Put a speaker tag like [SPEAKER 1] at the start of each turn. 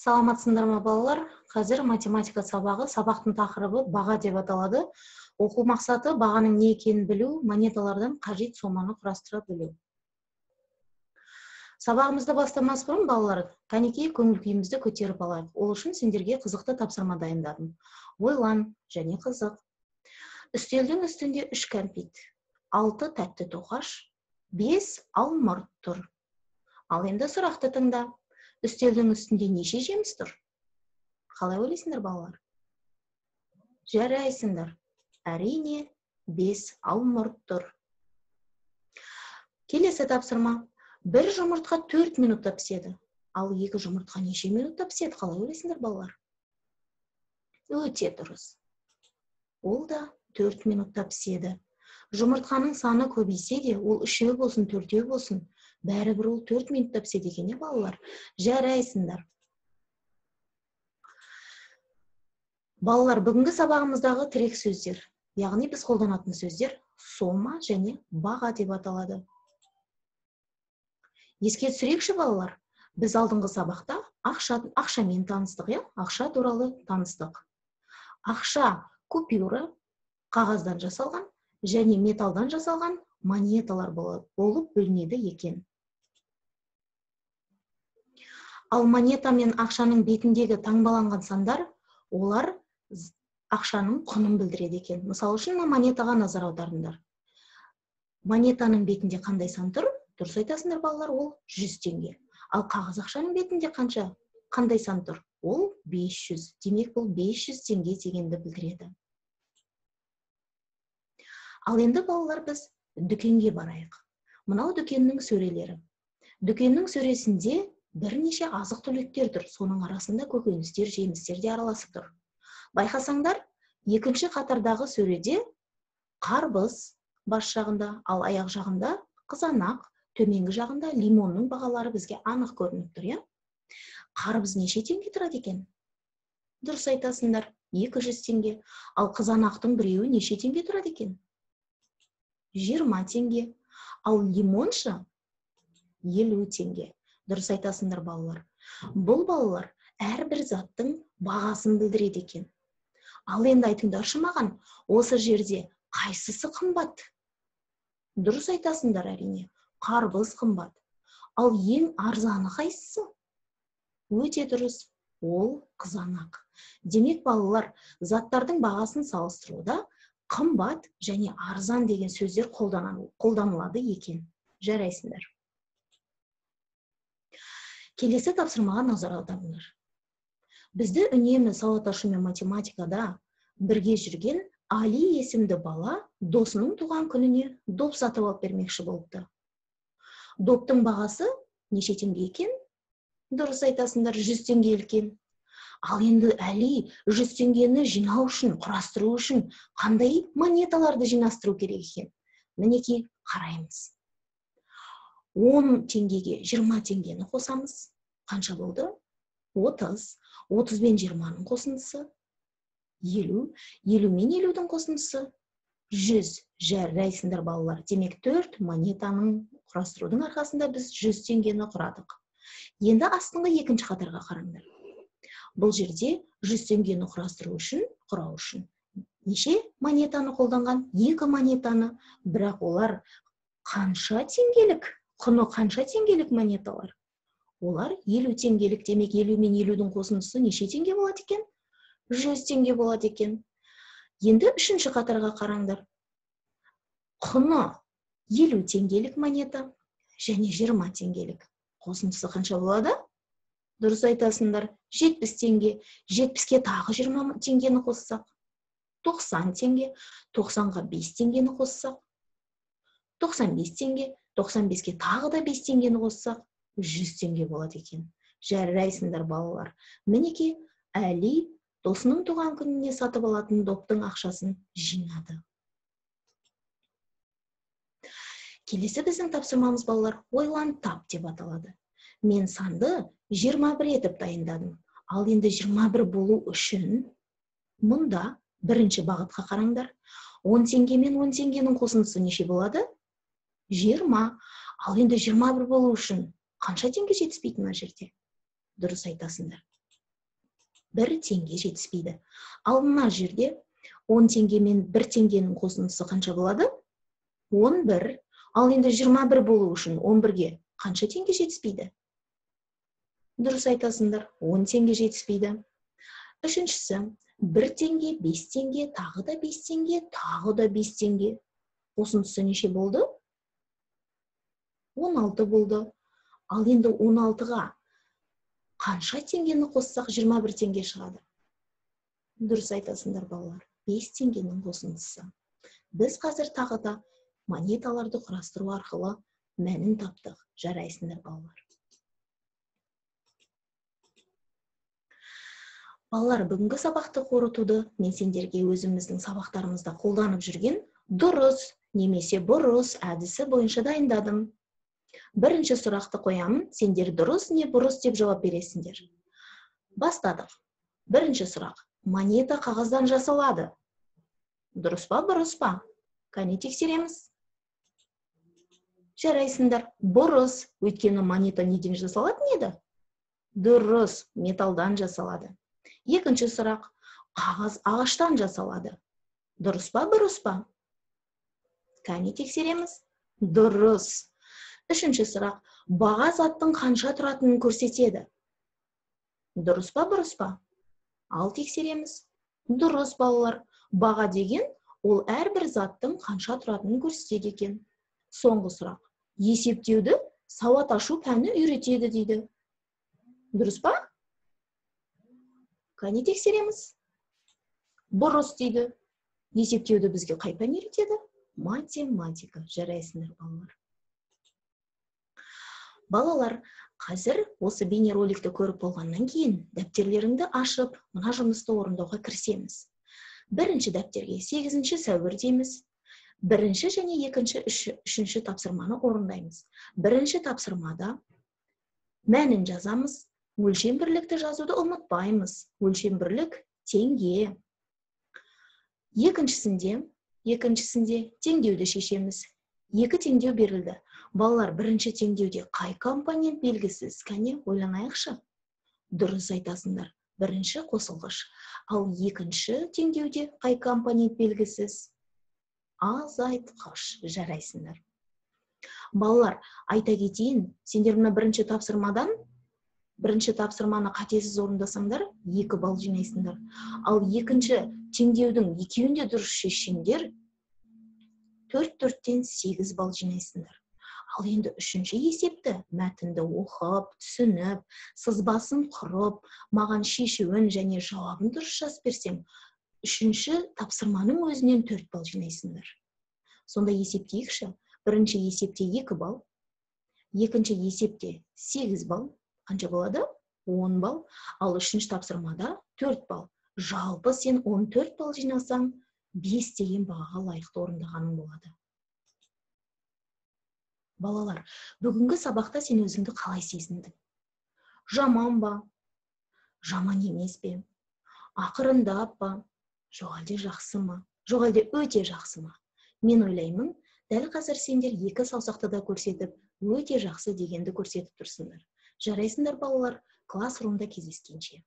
[SPEAKER 1] Саламатсыздар балалар? Қазір математика сабағы, сабақтың тақырыбы баға деп аталады. Оқу мақсаты бағаның не екенін білу, монеталардан қажет соманы құрастыра білу. Сабағымызды бастамас бұрын балалар, кәнекей көңіл күйімізді көтеріп алайық. Ол үшін сендерге қызықты тапсырма дайындадым. Ойлан және қызық. Үстелдің үстінде 3 кәмпит, 6 тәтті тоқаш, 5 алмұрт тұр. Ал енді сұрақты тыңда. Үстелдің үстінде неше жеміс тұр? Қалай ойлайсыңдар балалар? Жарайсыңдар. Әрине, 5 алмұрт тұр. Келесі тапсырма. Бір жұмыртқа 4 минутта піседі. Ал 2 жұмыртқа неше минутта піседі? Қалай ойлайсыңдар балалар? Өте дұрыс. Ол да 4 минутта піседі. Жұмыртқаның саны көбейсе де, ол 3 болсын, 4 болсын, бәрібір ол 4 минутта піседі екен, балалар. Жарайсыңдар. Балалар, бүгінгі сабағымыздағы тірек сөздер, яғни біз қолданатын сөздер сома және баға деп аталады. Еске түсірейікші балалар, біз алдыңғы сабақта ақшамен таныстық, ақша туралы таныстық. Ақша купюра, қағаздан жасалған және металдан жасалған монеталар болып бөлінеді екен. Ал монета мен ақшаның бетіндегі таңбаланған сандар, олар ақшаның құнын білдіреді екен. Мысалы үшін монетаға назар аударыңдар. Монетаның бетінде қандай сан тұр? Дұрыс айтасыңдар балалар, ол 100 теңге. Ал қағаз ақшаның бетінде қандай сан тұр? Ол 500. Демек, бұл 500 теңге дегенді білдіреді. Ал енді балалар, біз дүкенге барайық. Мынау дүкеннің сөрелері. Дүкеннің сөресінде бірнеше азық-түліктер тұр. Соның арасында көкөністер, жемістер де араласып тұр. Байқасаңдар, екінші қатардағы сөреде қарбыз бас жағында, ал аяқ жағында қызанақ, төменгі жағында лимонның бағалары бізге анық көрініп тұр. Қарбыз неше теңге тұрады екен? Дұрыс айтасыңдар, 200 теңге. Ал қызанақтың біреуі неше теңге тұрады екен? 20 теңге. Ал лимоншы 50 теңге. Дұрыс айтасыңдар балалар. Бұл балалар әрбір заттың бағасын білдіреді екен. Ал енді айтыңдаршы маған, осы жерде қайсысы қымбат? Дұрыс айтасыңдар әрине, қарбыз қымбат. Ал ең арзаны қайсысы? Өте дұрыс, ол қызанақ. Демек балалар, заттардың бағасын салыстыруда қымбат және арзан деген сөздер қолданылады екен. Жарайсыңдар. Келесі тапсырмаға назар аударыңдар. Бізді үнемі сауат ашу мен математикада бірге жүрген Али есімді бала досының туған күніне доп сатып алып бермекші болыпты. Доптың бағасы неше теңге екен? Дұрыс айтасыңдар, 100 теңге екен. Ал енді Али 100 теңгені жинау үшін, құрастыру үшін қандай монеталарды жинастыру керек екен? Мінекей қараймыз. 10 теңгеге 20 теңгені қосамыз. Қанша болды? 30. 30 мен 20-ның қосындысы 50. 50 мен 50-дің қосындысы 100. Жарайсыңдар балалар. Демек 4 монетаның құрастырудың арқасында біз 100 теңгені құрадық. Енді астыңғы екінші қатарға қараңдар. Бұл жерде 100 теңгені құрастыру үшін неше монетаны қолданған? 2 монетаны. Бірақ олар қанша теңгелік? Құны қанша теңгелік монеталар? Олар 50 теңгелік. Демек 50 мен 50-дің қосындысы неше теңге болады екен? 100 теңге болады екен. Енді үшінші қатарға қараңдар. Құны 50 теңгелік монета және 20 теңгелік. Қосындысы қанша болады? Дұрыс айтасыңдар, 70 теңге. 70-ке тағы 20 теңгені қоссақ, 90 теңге. 90-ға 5 теңгені қоссақ, 95 теңге. 95-ке тағы да 5 теңгені қоссақ, 100 теңге болады екен. Жарайсыңдар балалар. Мінекей Әли досының туған күніне сатып алатын доптың ақшасын жинады. Келесі біздің тапсырмамыз балалар ойлан тап деп аталады. Мен санды 21 етіп дайындадым. Ал енді 21 болу үшін мұнда бірінші бағытқа қараңдар. 10 теңге мен 10 теңгенің қосындысы неше болады? 20. Ал енді 21 болу үшін қанша теңге жетіспейді мына жерде? Дұрыс айтасыңдар. 1 теңге жетіспейді. Ал мына жерде 10 теңге мен 1 теңгенің қосындысы қанша болады? 11. Ал енді 21 болу үшін 11-ге қанша теңге жетіспейді? Дұрыс айтасыңдар, 10 теңге жетіспейді. Үшіншісі, 1 теңге, 5 теңге, тағы да 5 теңге, тағы да 5 теңге. Қосындысы неше болды? 16 болды. Ал енді 16-ға қанша теңгені қоссақ 21 теңге шығады? Дұрыс айтасыңдар балалар, 5 теңгенің қосындысы. Біз қазір тағы да монеталарды құрастыру арқылы мәнін таптық. Жарайсыңдар балалар. Балалар, бүгінгі сабақты қорытуды мен сендерге өзіміздің сабақтарымызда қолданып жүрген дұрыс немесе бұрыс әдісі бойынша дайындадым. Бірінші сұрақты қоямын, сендер дұрыс не бұрыс деп жауап бересіңдер. Бастадық. Бірінші сұрақ. Монета қағаздан жасалады. Дұрыс па, бұрыс па? Қане тексереміз. Жарайсыңдар. Бұрыс. Өйткені монета неден жасалатын еді? Дұрыс, металдан жасалады. Екінші сұрақ. Қағаз ағаштан жасалады. Дұрыс па, бұрыс па? Қане тексереміз. Дұрыс. Үшінші сұрақ. Баға заттың қанша тұратынын көрсетеді. Дұрыс па, бұрыс па? Ал тексереміз. Дұрыс, балалар. Баға деген ол әрбір заттың қанша тұратынын көрсетеді екен. Соңғы сұрақ. Есептеуді сауат ашу пәні үйретеді дейді. Дұрыс па? Қане тексереміз. Бұрыс дейді. Есептеуді бізге қай пән үйретеді? Математика. Жарайсыңдар балалар. Балалар, қазір осы бейнероликті көріп болғаннан кейін дәптерлеріңді ашып, мына жұмысты орындауға кірісеміз. Бірінші дәптерге 8 сәуір дейміз. Бірінші және үшінші тапсырманы орындаймыз. Бірінші тапсырмада мәнін жазамыз. Өлшем бірлікті жазуды ұмытпаймыз. Өлшем бірлік теңге. Екіншісінде теңдеуді шешеміз. 2 теңдеу берілді. Балалар, бірінші теңдеуде қай компонент белгісіз? Кәне, ойланайықшы. Дұрыс айтасыңдар. Бірінші қосылғыш. Ал екінші теңдеуде қай компонент белгісіз? Азайтқыш. Жарайсыңдар. Балалар, айта кетейін, сендер мына бірінші тапсырманы қатесіз орындасаңдар, 2 балл жинайсыңдар. Ал екінші теңдеудің екеуінде дұрыс шешсеңдер, 4-4-тен 8 балл жинайсыңдар. Ал енді үшінші есепті мәтінді оқып, түсініп, сызбасын құрып, маған шешуін және жауабын дұрыс жазып берсем, үшінші тапсырманың өзінен 4 балл жинайсыңдар. Сонда есептейікші. Бірінші есепте 2 балл, екінші есепте 8 балл, қанша болады? 10 балл. Ал үшінші тапсырмада 4 балл. Жалпы сен 14 балл жинасаң, 5 деген бағаға лайықты орындағаның болады. Балалар, бүгінгі сабақта сен өзіңді қалай сезіндің? Жаман ба? Жаман емес пе? Ақырындап па? Жоқ әлде жақсы ма? Жоқ әлде өте жақсы ма? Мен ойлаймын, дәл қазір сендер 2 саусақты да көрсетіп, өте жақсы дегенді көрсетіп тұрсыңдар. Жарайсыңдар балалар, классрумда кездескенше.